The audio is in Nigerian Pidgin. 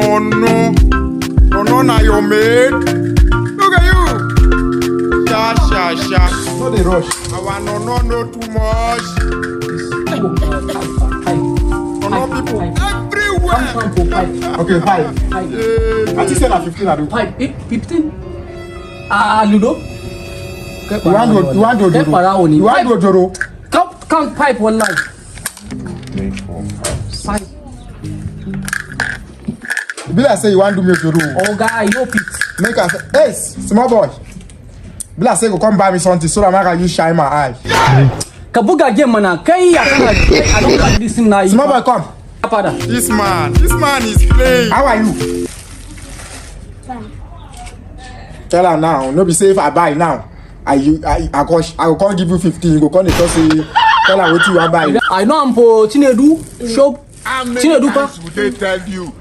No, na your mate. Look at you. Sha. No dey rush. Our no too much. No people everywhere. Okay, 5. I think say na 15 I do. 15. Ludo. You want to Ojoro? Count pipe one line. 3, 4, 5. 5. Be like say you want do me Ojoro. Oh guy, you pit. Make us hey, small boy. Be like say go come buy me something so that I can use shine my eye. Kabuga game mana. Kai I don't like this now. Small boy come. This man is playing. How are you? Tell her now. No be say if I buy now, I go come give you 15. You go come just say tell her what you want buy. I know I'm for Chinedu shop. How many times would they tell you